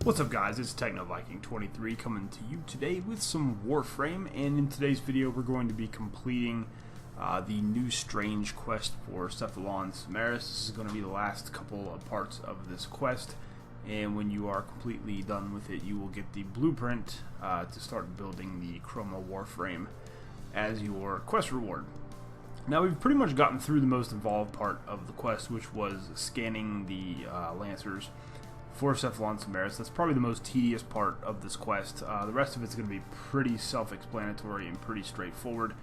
What's up guys, it's TechnoViking23 coming to you today with some Warframe, and in today's video we're going to be completing the new strange quest for Cephalon Samaris. This is going to be the last couple of parts of this quest, and when you are completely done with it you will get the blueprint to start building the Chroma Warframe as your quest reward. Now we've pretty much gotten through the most involved part of the quest, which was scanning the Lancers for Cephalon Samaris. That's probably the most tedious part of this quest. The rest of it's going to be pretty self-explanatory and pretty straightforward.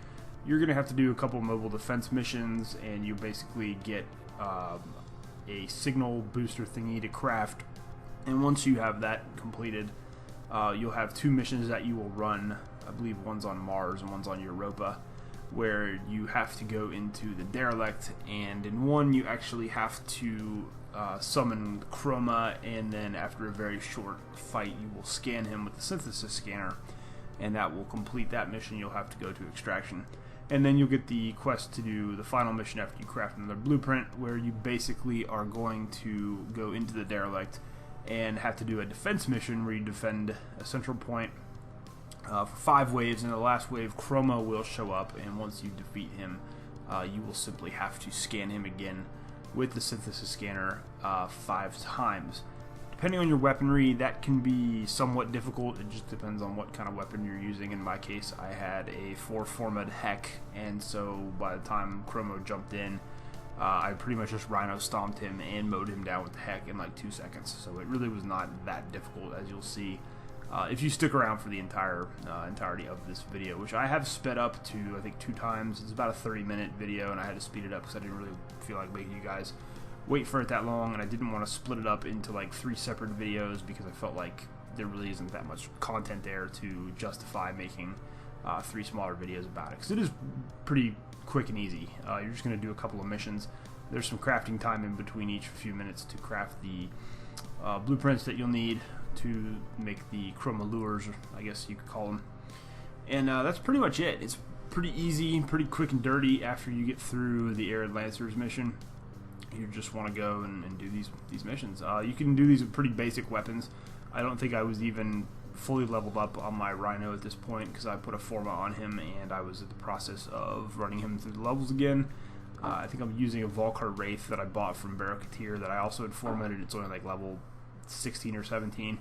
You're going to have to do a couple mobile defense missions, and you basically get a signal booster thingy to craft. And once you have that completed, you'll have two missions that you will run. I believe one's on Mars and one's on Europa, where you have to go into the Derelict, and in one you actually have to summon Chroma, and then after a very short fight you will scan him with the synthesis scanner, and that will complete that mission. You'll have to go to extraction, and then you'll get the quest to do the final mission after you craft another blueprint, where you basically are going to go into the Derelict and have to do a defense mission where you defend a central point for 5 waves, and in the last wave Chroma will show up, and once you defeat him you will simply have to scan him again with the synthesis scanner 5 times. Depending on your weaponry, that can be somewhat difficult. It just depends on what kind of weapon you're using. In my case, I had a 4-formed heck, and so by the time Chroma jumped in, I pretty much just rhino stomped him and mowed him down with the heck in like 2 seconds. So it really was not that difficult, as you'll see if you stick around for the entirety of this video, which I have sped up to I think 2 times. It's about a 30-minute video, and I had to speed it up because I didn't really feel like making you guys wait for it that long, and I didn't want to split it up into like 3 separate videos because I felt like there really isn't that much content there to justify making 3 smaller videos about it, because it is pretty quick and easy. You're just going to do a couple of missions. There's some crafting time in between each few minutes to craft the blueprints that you'll need to make the Chroma lures, I guess you could call them. And that's pretty much it. It's pretty easy, pretty quick and dirty. After you get through the Arid Lancers mission, you just want to go and do these missions. You can do these with pretty basic weapons. I don't think I was even fully leveled up on my Rhino at this point, because I put a Forma on him and I was in the process of running him through the levels again. I think I'm using a Volcar Wraith that I bought from Barracuteer that I also had formatted. It's only like level 16 or 17.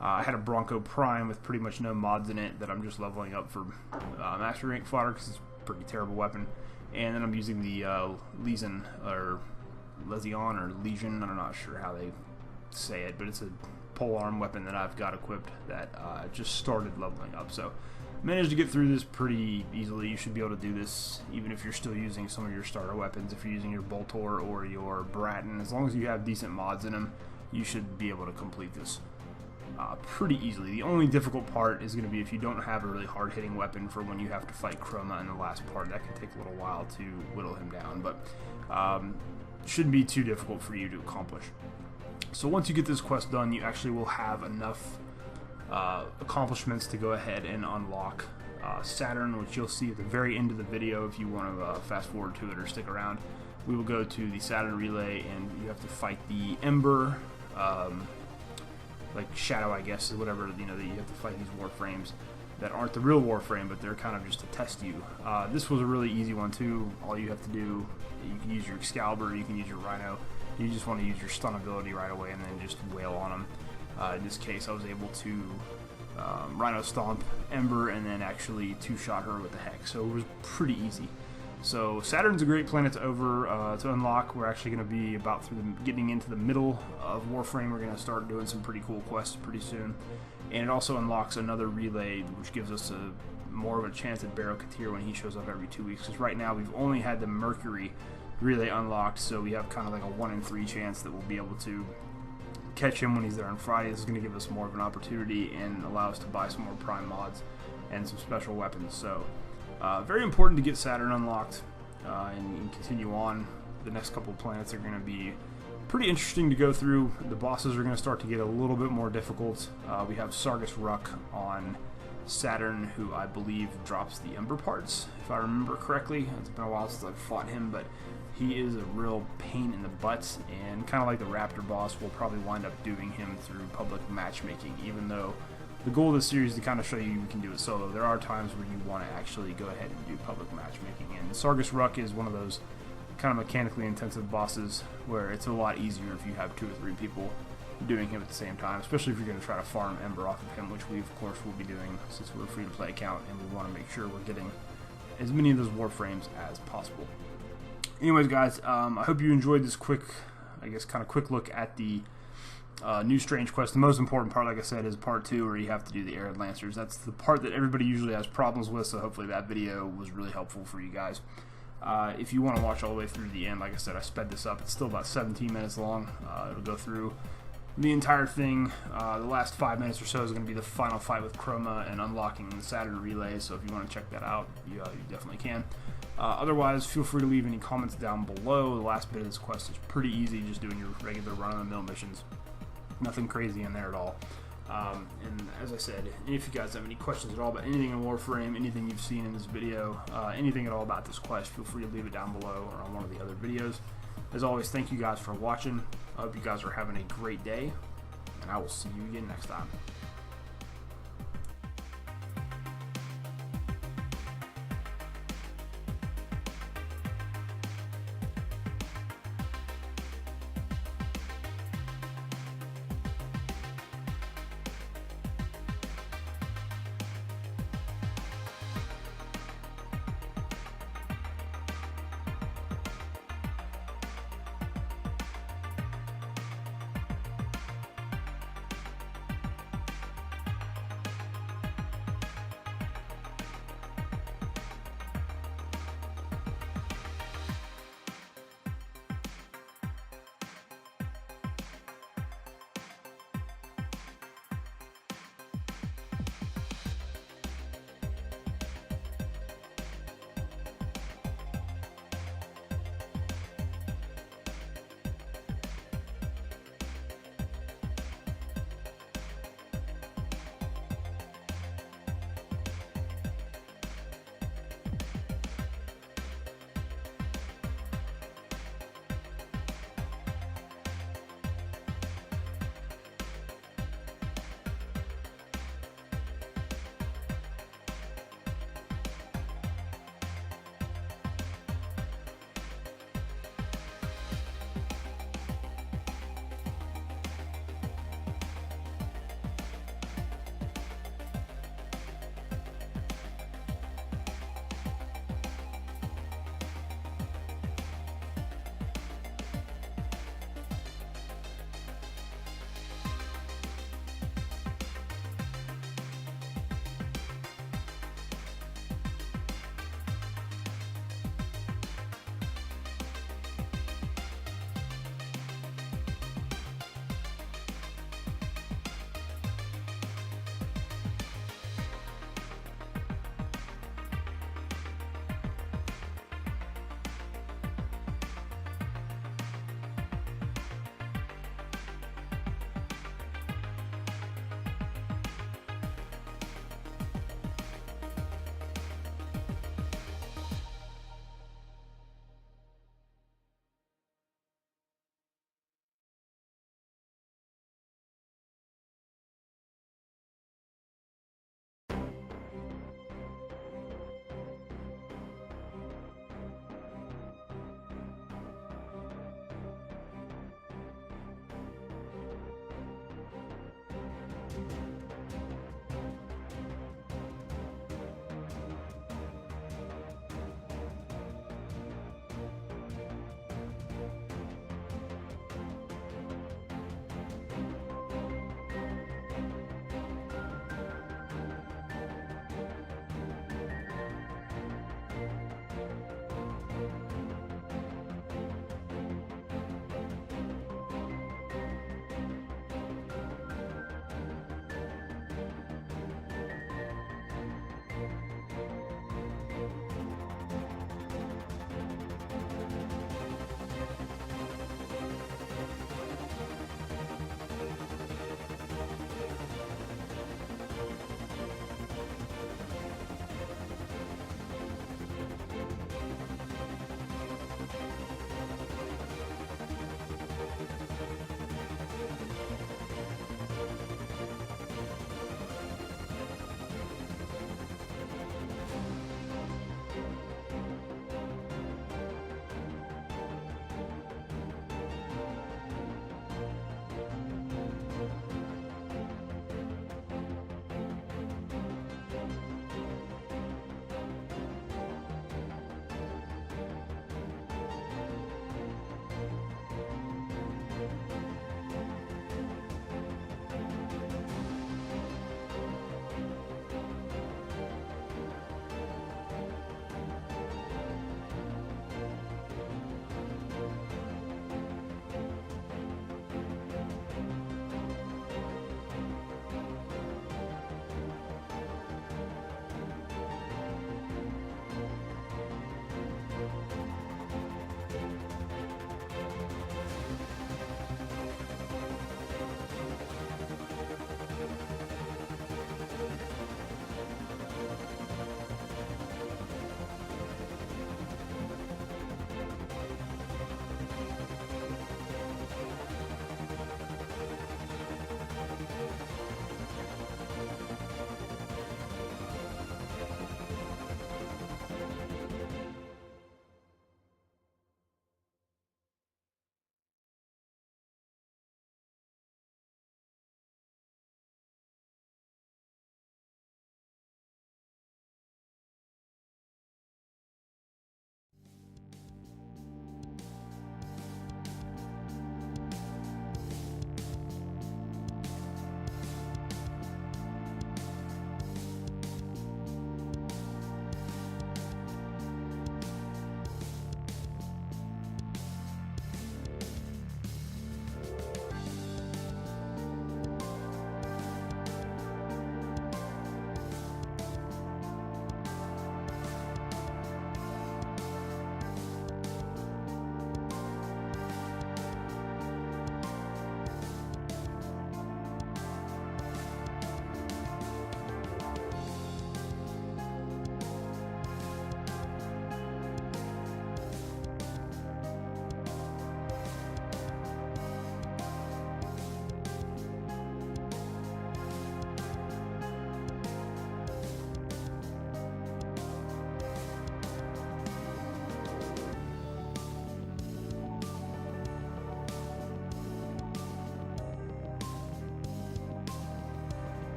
I had a Bronco Prime with pretty much no mods in it that I'm just leveling up for Master Rank fodder, because it's a pretty terrible weapon. And then I'm using the Lesion, or Legion, I'm not sure how they say it, but it's a polearm weapon that I've got equipped that just started leveling up. So managed to get through this pretty easily. You should be able to do this even if you're still using some of your starter weapons. If you're using your Boltor or your Bratton, as long as you have decent mods in them, you should be able to complete this pretty easily. The only difficult part is going to be if you don't have a really hard-hitting weapon for when you have to fight Chroma in the last part. That can take a little while to whittle him down, but shouldn't be too difficult for you to accomplish. So once you get this quest done, you actually will have enough accomplishments to go ahead and unlock Saturn, which you'll see at the very end of the video if you want to fast forward to it or stick around. We will go to the Saturn relay, and you have to fight the Ember, like Shadow, I guess, is whatever, you know, that you have to fight these Warframes that aren't the real Warframe, but they're kind of just to test you. This was a really easy one too. All you have to do, you can use your Excalibur, you can use your Rhino. You just want to use your stun ability right away and then just wail on them. In this case, I was able to Rhino Stomp Ember and then actually 2-shot her with the Hex, so it was pretty easy. So Saturn's a great planet to unlock. We're actually going to be about getting into the middle of Warframe. We're going to start doing some pretty cool quests pretty soon, and it also unlocks another relay, which gives us more of a chance at Barracuteer when he shows up every 2 weeks. Because right now we've only had the Mercury relay unlocked, so we have kind of like a 1 in 3 chance that we'll be able to catch him when he's there on Friday. This is going to give us more of an opportunity and allow us to buy some more Prime mods and some special weapons. So very important to get Saturn unlocked and continue on. The next couple of planets are going to be pretty interesting to go through. The bosses are going to start to get a little bit more difficult. We have Sargus Ruck on Saturn, who I believe drops the Ember parts, if I remember correctly. It's been a while since I've fought him, but He is a real pain in the butts, and kind of like the Raptor boss, we'll probably wind up doing him through public matchmaking, even though the goal of this series is to kind of show you can do it solo. There are times where you want to actually go ahead and do public matchmaking, and Sargus Ruck is one of those kind of mechanically intensive bosses where it's a lot easier if you have 2 or 3 people doing him at the same time, especially if you're going to try to farm Ember off of him, which we of course will be doing since we're a free-to-play account, and we want to make sure we're getting as many of those Warframes as possible. Anyways, guys, I hope you enjoyed this quick, kind of quick look at the new Strange Quest. The most important part, like I said, is part 2, where you have to do the Arid Lancers. That's the part that everybody usually has problems with, so hopefully that video was really helpful for you guys. If you want to watch all the way through the end, like I said, I sped this up. It's still about 17 minutes long. It'll go through the entire thing. The last 5 minutes or so is going to be the final fight with Chroma and unlocking the Saturn relay, so if you want to check that out, you definitely can. Otherwise, feel free to leave any comments down below. The last bit of this quest is pretty easy, just doing your regular run-of-the-mill missions. Nothing crazy in there at all. And as I said, if you guys have any questions at all about anything in Warframe, anything you've seen in this video, anything at all about this quest, feel free to leave it down below or on one of the other videos. As always, thank you guys for watching. I hope you guys are having a great day, and I will see you again next time.